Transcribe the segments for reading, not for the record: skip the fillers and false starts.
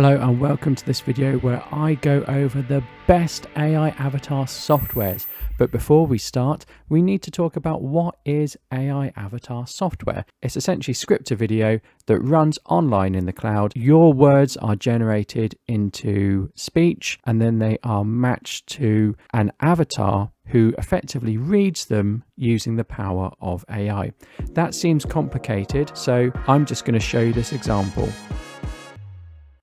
Hello and welcome to this video where I go over the best AI avatar softwares. But before we start, we need to talk about what is AI avatar software. It's essentially scripted video that runs online in the cloud. Your words are generated into speech and then they are matched to an avatar who effectively reads them using the power of AI. That seems complicated, so I'm just going to show you this example.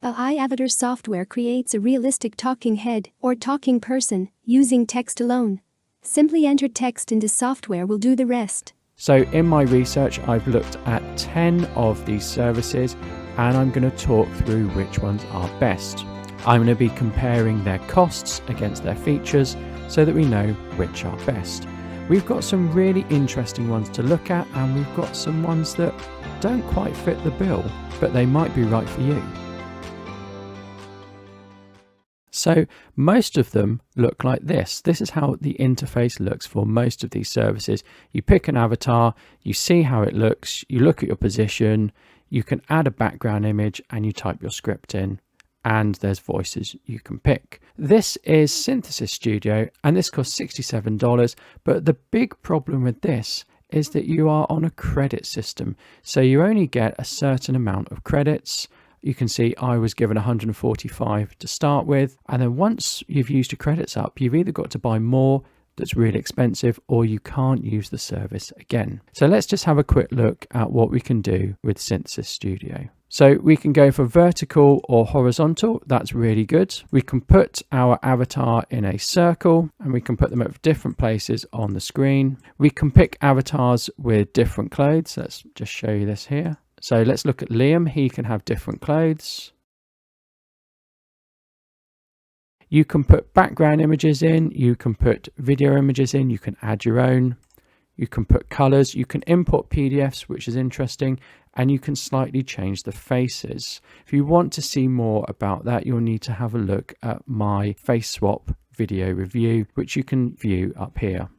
AI avatar software creates a realistic talking head or talking person using text alone. Simply enter text into software will do the rest. So in my research, I've looked at 10 of these services and I'm going to talk through which ones are best. I'm going to be comparing their costs against their features so that we know which are best. We've got some really interesting ones to look at and we've got some ones that don't quite fit the bill, but they might be right for you. So most of them look like this. This is how the interface looks for most of these services. You pick an avatar, you see how it looks, you look at your position, you can add a background image and you type your script in and there's voices you can pick. This is Synthesis Studio and this costs $67, but the big problem with this is that you are on a credit system. So you only get a certain amount of credits. You can see I was given 145 to start with. And then once you've used your credits up, you've either got to buy more that's really expensive or you can't use the service again. So let's just have a quick look at what we can do with Synthesis Studio. So we can go for vertical or horizontal. That's really good. We can put our avatar in a circle and we can put them at different places on the screen. We can pick avatars with different clothes. Let's just show you this here. So let's look at Liam. He can have different clothes. You can put background images in, you can put video images in, you can add your own, you can put colors, you can import PDFs, which is interesting, and you can slightly change the faces. If you want to see more about that, you'll need to have a look at my face swap video review, which you can view up here.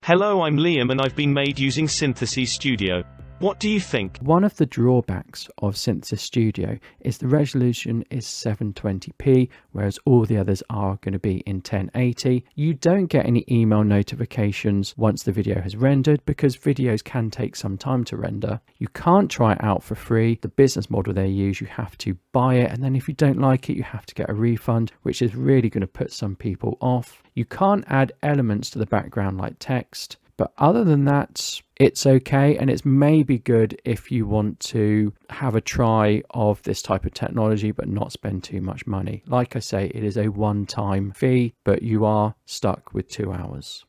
Hello, I'm Liam and I've been made using Synthesis Studio. What do you think? One of the drawbacks of Synthesis Studio is the resolution is 720p, whereas all the others are going to be in 1080. You don't get any email notifications once the video has rendered because videos can take some time to render. You can't try it out for free. The business model they use, you have to buy it, and then if you don't like it, you have to get a refund, which is really going to put some people off. You can't add elements to the background like text. But other than that, it's okay, and it's maybe good if you want to have a try of this type of technology but not spend too much money. Like I say, it is a one-time fee, but you are stuck with 2 hours.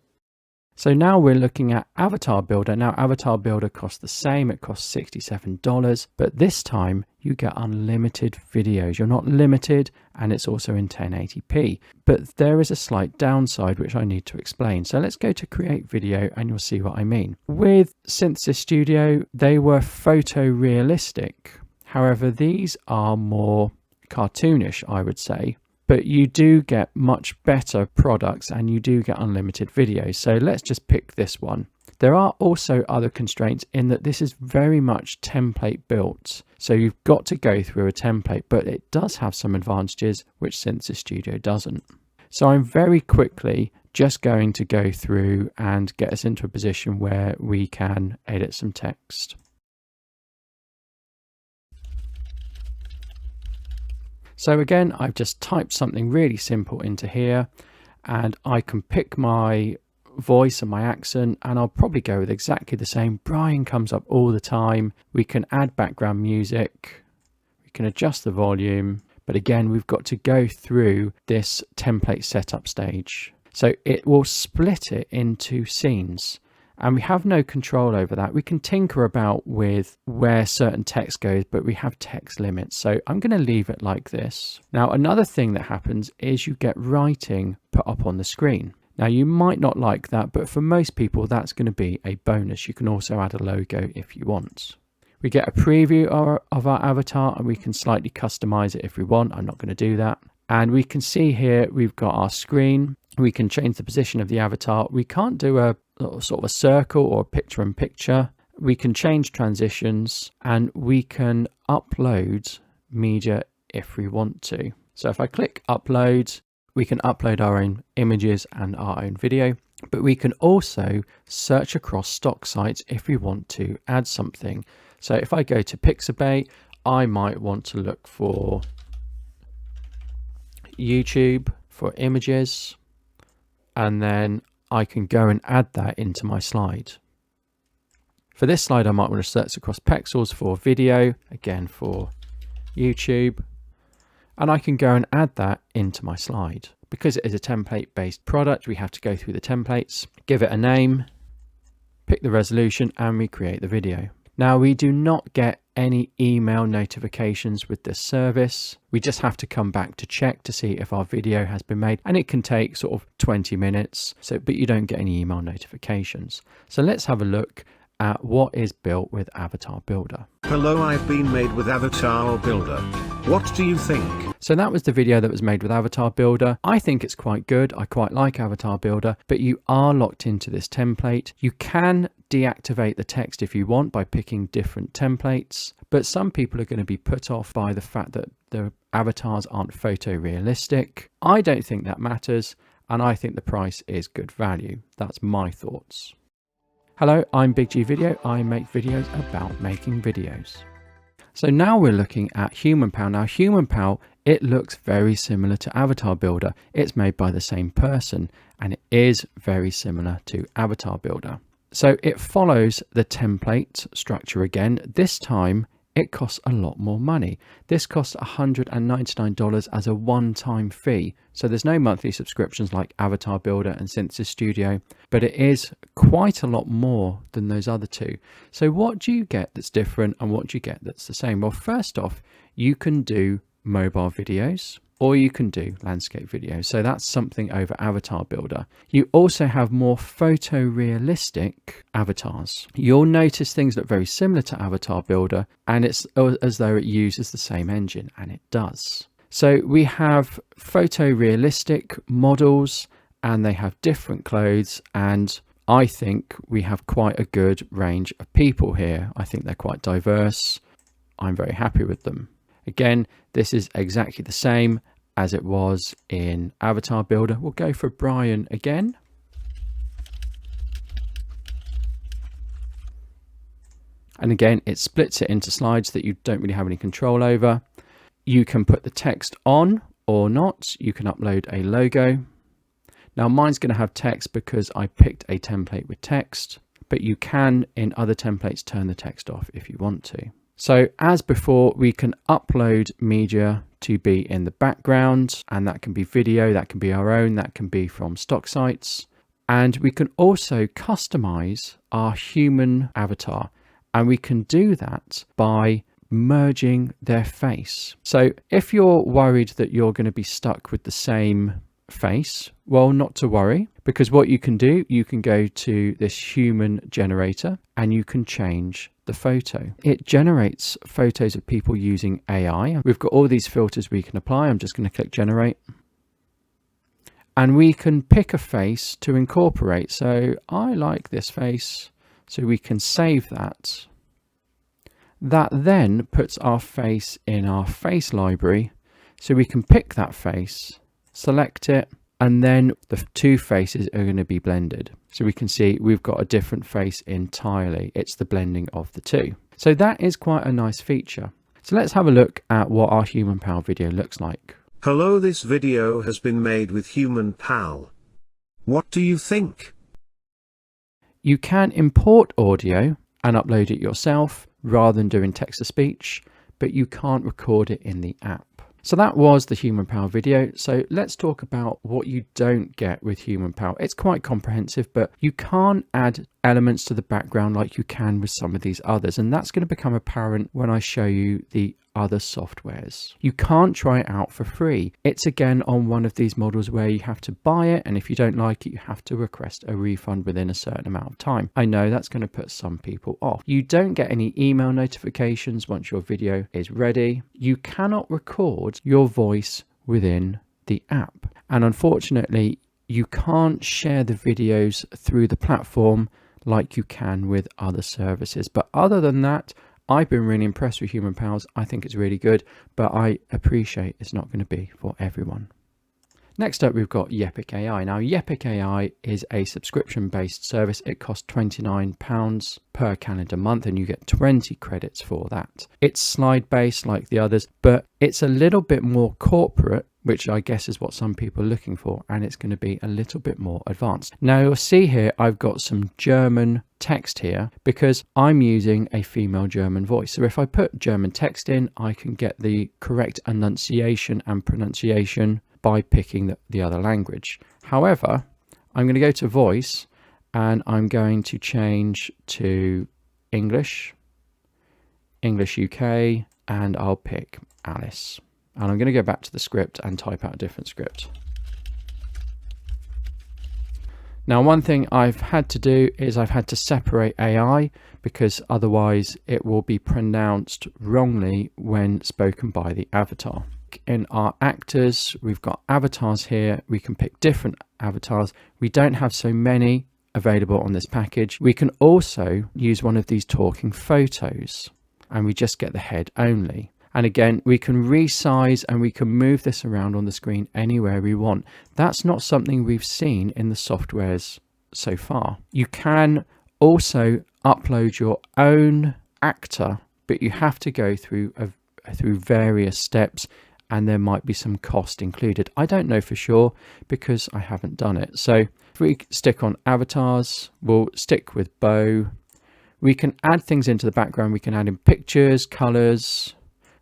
So now we're looking at Avatar Builder. Now Avatar Builder costs the same, it costs $67, but this time you get unlimited videos. You're not limited and it's also in 1080p. But there is a slight downside which I need to explain. So let's go to create video and you'll see what I mean. With Synthesis Studio, they were photorealistic. However, these are more cartoonish, I would say. But you do get much better products and you do get unlimited videos. So let's just pick this one. There are also other constraints in that this is very much template built. So you've got to go through a template, but it does have some advantages which Synthesis Studio doesn't. So I'm very quickly just going to go through and get us into a position where we can edit some text. So again, I've just typed something really simple into here and I can pick my voice and my accent and I'll probably go with exactly the same. Brian comes up all the time. We can add background music. We can adjust the volume. But again, we've got to go through this template setup stage. So it will split it into scenes. And we have no control over that. We can tinker about with where certain text goes, but we have text limits. So I'm going to leave it like this. Now, another thing that happens is you get writing put up on the screen. Now, you might not like that, but for most people, that's going to be a bonus. You can also add a logo if you want. We get a preview of our avatar, and we can slightly customize it if we want. I'm not going to do that. And we can see here we've got our screen. We can change the position of the avatar. We can't do a sort of a circle or picture in picture. We can change transitions, and we can upload media if we want to. So if I click upload, we can upload our own images and our own video, but we can also search across stock sites if we want to add something. So if I go to Pixabay, I might want to look for YouTube for images, and then I can go and add that into my slide. For this slide, I might want to search across Pexels for video, again for YouTube, and I can go and add that into my slide. Because it is a template-based product, we have to go through the templates, give it a name, pick the resolution, and we create the video. Now, we do not get any email notifications with this service. We just have to come back to check to see if our video has been made, and it can take sort of 20 minutes, but you don't get any email notifications. So let's have a look at what is built with Avatar Builder. Hello, I've been made with Avatar Builder. What do you think? So that was the video that was made with Avatar Builder. I think it's quite good. I quite like Avatar Builder, but you are locked into this template. You can deactivate the text if you want by picking different templates, but some people are going to be put off by the fact that the avatars aren't photorealistic. I don't think that matters, and I think the price is good value. That's my thoughts. Hello, I'm Big G Video. I make videos about making videos. So now we're looking at HumanPal. Now HumanPal, it looks very similar to Avatar Builder. It's made by the same person, and it is very similar to Avatar Builder. So it follows the template structure again. This time it costs a lot more money. This costs $199 as a one-time fee. So there's no monthly subscriptions like Avatar Builder and Synthesis Studio, but it is quite a lot more than those other two. So what do you get that's different, and what do you get that's the same? Well, first off, you can do mobile videos, or you can do landscape videos. So that's something over Avatar Builder. You also have more photorealistic avatars. You'll notice things look very similar to Avatar Builder, and it's as though it uses the same engine, and it does. So we have photorealistic models, and they have different clothes, and I think we have quite a good range of people here. I think they're quite diverse. I'm very happy with them. Again, this is exactly the same as it was in Avatar Builder. We'll go for Brian again. And again, it splits it into slides that you don't really have any control over. You can put the text on or not. You can upload a logo. Now mine's going to have text because I picked a template with text, but you can in other templates turn the text off if you want to. So as before, we can upload media to be in the background, and that can be video, that can be our own, that can be from stock sites. And we can also customize our human avatar, and we can do that by merging their face. So if you're worried that you're going to be stuck with the same face, well, not to worry, because what you can do, you can go to this human generator and you can change the photo. It generates photos of people using AI. We've got all these filters we can apply. I'm just going to click generate, and we can pick a face to incorporate. So I like this face, so we can save that. That then puts our face in our face library, so we can pick that face, select it, and then the two faces are going to be blended. So we can see we've got a different face entirely. It's the blending of the two. So that is quite a nice feature. So let's have a look at what our HumanPal video looks like. Hello, this video has been made with HumanPal. What do you think? You can import audio and upload it yourself rather than doing text-to-speech, but you can't record it in the app. So that was the HumanPal video. So let's talk about what you don't get with HumanPal. It's quite comprehensive, but you can't add elements to the background like you can with some of these others. And that's going to become apparent when I show you the other softwares. You can't try it out for free. It's again on one of these models where you have to buy it, and if you don't like it, you have to request a refund within a certain amount of time. I know that's going to put some people off. You don't get any email notifications once your video is ready. You cannot record your voice within the app, and unfortunately you can't share the videos through the platform like you can with other services. But other than that, I've been really impressed with Human Pals. I think it's really good, but I appreciate it's not going to be for everyone. Next up, we've got Yepic AI. Now, Yepic AI is a subscription-based service. It costs £29 per calendar month, and you get 20 credits for that. It's slide-based like the others, but it's a little bit more corporate, which I guess is what some people are looking for, and it's going to be a little bit more advanced. Now, you'll see here, I've got some German text here because I'm using a female German voice. So if I put German text in, I can get the correct enunciation and pronunciation by picking the other language. However, I'm going to go to voice and I'm going to change to English UK, and I'll pick Alice. And I'm going to go back to the script and type out a different script. Now, one thing I've had to do is I've had to separate AI because otherwise it will be pronounced wrongly when spoken by the avatar. In our actors, we've got avatars here. We can pick different avatars. We don't have so many available on this package. We can also use one of these talking photos, and we just get the head only. And again, we can resize and we can move this around on the screen anywhere we want. That's not something we've seen in the softwares so far. You can also upload your own actor, but you have to go through various steps, and there might be some cost included. I don't know for sure because I haven't done it. So if we stick on avatars, we'll stick with bow. We can add things into the background. We can add in pictures, colors.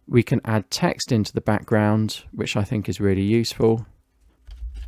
We can add text into the background, which I think is really useful.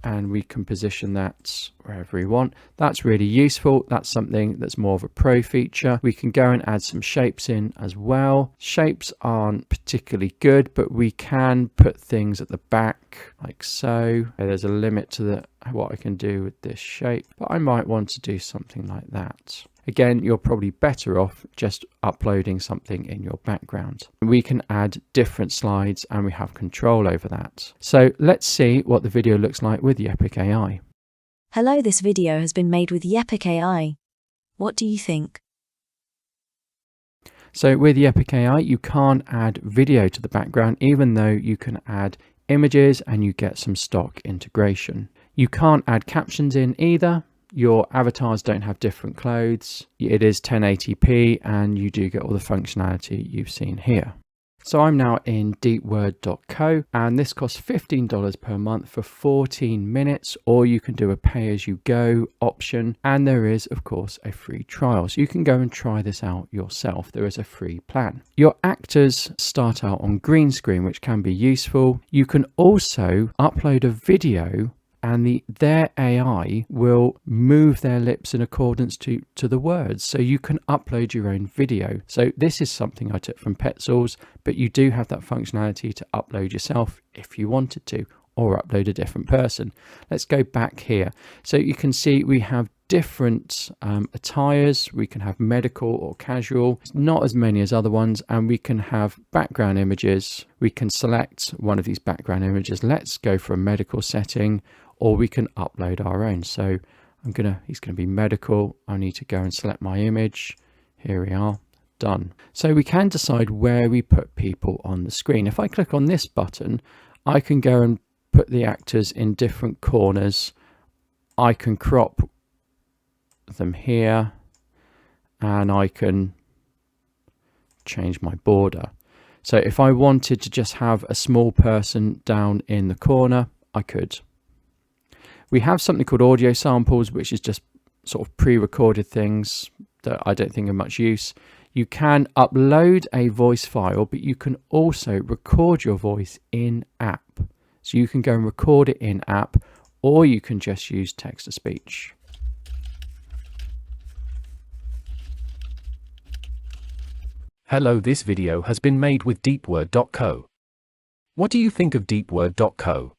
And we can position that wherever we want. That's really useful. That's something that's more of a pro feature. We can go and add some shapes in as well. Shapes aren't particularly good, but we can put things at the back like so. There's a limit to what I can do with this shape, but I might want to do something like that. Again, you're probably better off just uploading something in your background. We can add different slides and we have control over that. So let's see what the video looks like with Yepic AI. Hello, this video has been made with Yepic AI. What do you think? So with Yepic AI, you can't add video to the background, even though you can add images and you get some stock integration. You can't add captions in either. Your avatars don't have different clothes. It is 1080p and you do get all the functionality you've seen here. So I'm now in deepword.co and this costs $15 per month for 14 minutes, or you can do a pay-as-you-go option, and there is of course a free trial. So you can go and try this out yourself. There is a free plan. Your actors start out on green screen, which can be useful. You can also upload a video and their AI will move their lips in accordance to the words. So you can upload your own video. So this is something I took from Petzls, but you do have that functionality to upload yourself if you wanted to, or upload a different person. Let's go back here. So you can see we have different attires. We can have medical or casual, not as many as other ones, and we can have background images. We can select one of these background images. Let's go for a medical setting, or we can upload our own. So he's gonna be medical. I need to go and select my image. Here we are, done. So we can decide where we put people on the screen. If I click on this button, I can go and put the actors in different corners. I can crop them here and I can change my border. So if I wanted to just have a small person down in the corner, I could. We have something called audio samples, which is just sort of pre-recorded things that I don't think are much use. You can upload a voice file, but you can also record your voice in app. So you can go and record it in app, or you can just use text to speech. Hello, this video has been made with deepword.co. What do you think of deepword.co?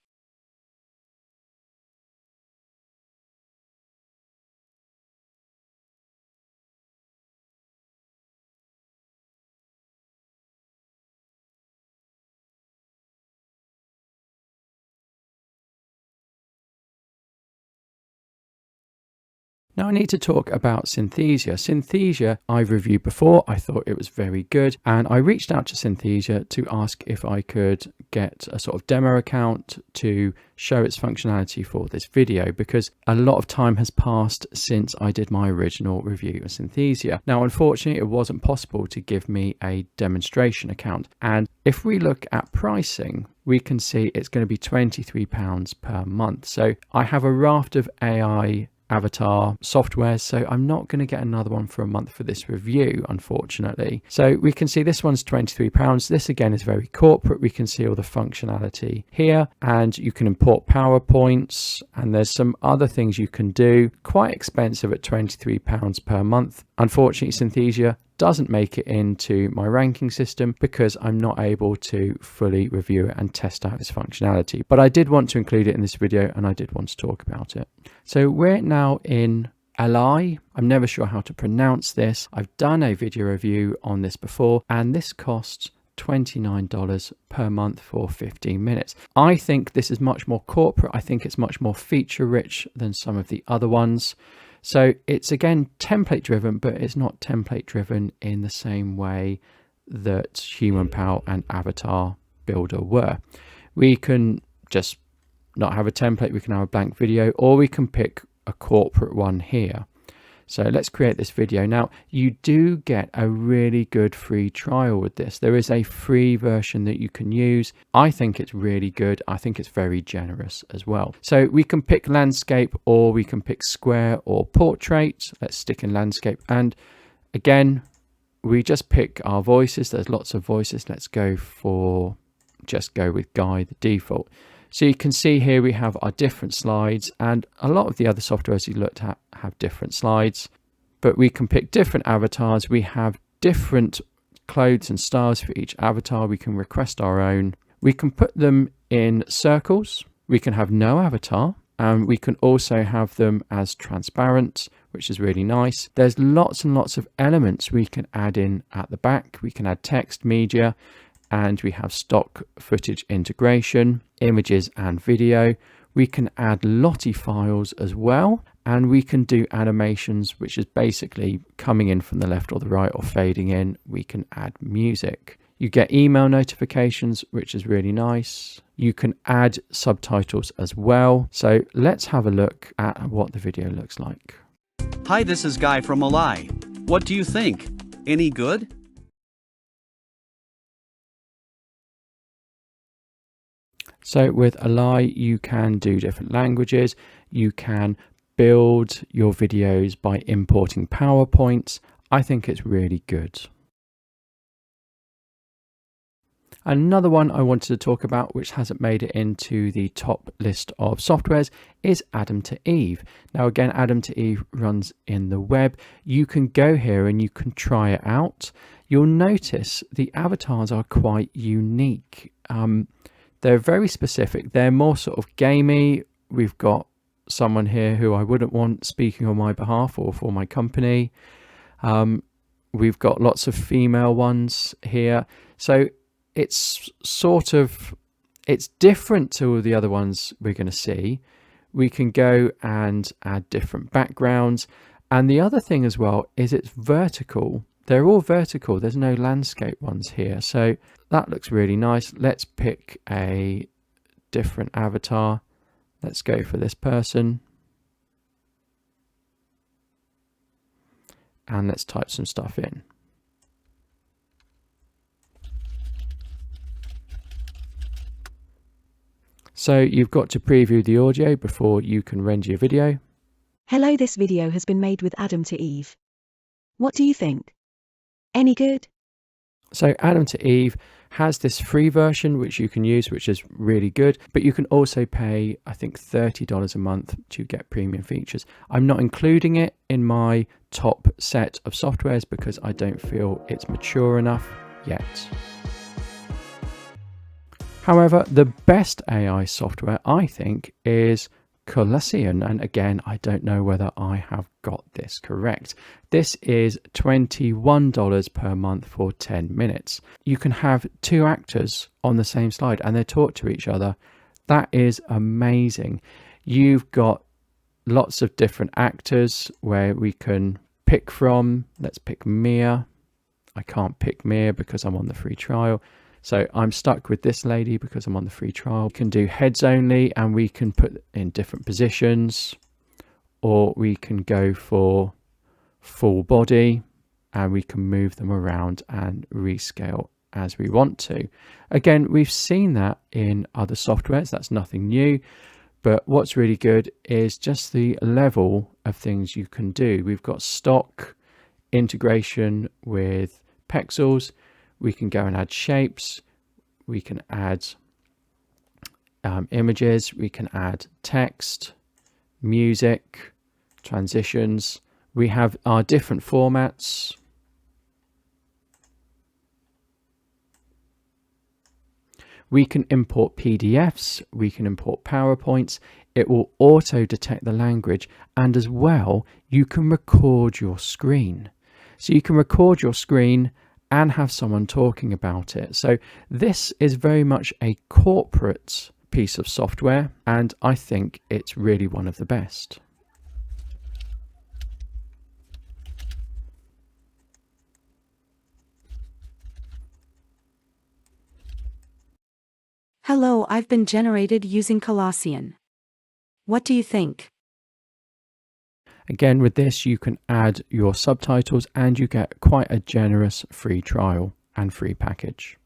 Now I need to talk about Synthesia. Synthesia I've reviewed before. I thought it was very good, and I reached out to Synthesia to ask if I could get a sort of demo account to show its functionality for this video, because a lot of time has passed since I did my original review of Synthesia. Now unfortunately it wasn't possible to give me a demonstration account, and if we look at pricing, we can see it's going to be £23 per month. So I have a raft of AI avatar software, so I'm not going to get another one for a month for this review, unfortunately. So we can see this one's £23. This again is very corporate. We can see all the functionality here, and you can import PowerPoints, and there's some other things you can do. Quite expensive at £23 per month. Unfortunately, Synthesia doesn't make it into my ranking system because I'm not able to fully review it and test out its functionality. But I did want to include it in this video, and I did want to talk about it. So we're now in LI. I'm never sure how to pronounce this. I've done a video review on this before, and this costs $29 per month for 15 minutes. I think this is much more corporate. I think it's much more feature rich than some of the other ones. So it's again template driven, but it's not template driven in the same way that HumanPal and Avatar Builder were. We can just not have a template, we can have a blank video, or we can pick a corporate one here. So let's create this video. Now you do get a really good free trial with this. There is a free version that you can use. I think it's really good. I think it's very generous as well. So we can pick landscape, or we can pick square or portrait. Let's stick in landscape. And again, we just pick our voices. There's lots of voices. Let's go for, just go with Guy, the default. So you can see here we have our different slides, and a lot of the other softwares you looked at have different slides, but we can pick different avatars. We have different clothes and styles for each avatar. We can request our own. We can put them in circles. We can have no avatar, and we can also have them as transparent, which is really nice. There's lots and lots of elements we can add in at the back. We can add text, media, and we have stock footage integration, images and video. We can add Lottie files as well, and we can do animations, which is basically coming in from the left or the right or fading in. We can add music. You get email notifications, which is really nice. You can add subtitles as well. So let's have a look at what the video looks like. Hi, this is Guy from Malai. What do you think? Any good? So with Ally, you can do different languages. You can build your videos by importing PowerPoints. I think it's really good. Another one I wanted to talk about, which hasn't made it into the top list of softwares, is Adam to Eve. Now again, Adam to Eve runs in the web. You can go here and you can try it out. You'll notice the avatars are quite unique. They're very specific. They're more sort of gamey. We've got someone here who I wouldn't want speaking on my behalf or for my company. We've got lots of female ones here. So it's sort of, it's different to all the other ones we're going to see. We can go and add different backgrounds. And the other thing as well is it's vertical. They're all vertical. There's no landscape ones here. So that looks really nice. Let's pick a different avatar. Let's go for this person. And let's type some stuff in. So you've got to preview the audio before you can render your video. Hello, this video has been made with Adam to Eve. What do you think? Any good? So Adam to Eve has this free version which you can use, which is really good, but you can also pay, I think, $30 a month to get premium features. I'm not including it in my top set of softwares because I don't feel it's mature enough yet. However, the best AI software, I think, is Colossian, and again, I don't know whether I have got this correct. This is $21 per month for 10 minutes. You can have two actors on the same slide and they talk to each other. That is amazing. You've got lots of different actors where we can pick from. Let's pick Mia. I can't pick Mia because I'm on the free trial. So I'm stuck with this lady because I'm on the free trial. We can do heads only and we can put in different positions, or we can go for full body and we can move them around and rescale as we want to. Again, we've seen that in other softwares. That's nothing new. But what's really good is just the level of things you can do. We've got stock integration with Pexels. We can go and add shapes, we can add images, we can add text, music, transitions. We have our different formats. We can import PDFs, we can import PowerPoints. It will auto detect the language, and as well, you can record your screen. So you can record your screen and have someone talking about it. So this is very much a corporate piece of software, and I think it's really one of the best. Hello, I've been generated using Colossian. What do you think? Again, with this, you can add your subtitles and you get quite a generous free trial and free package.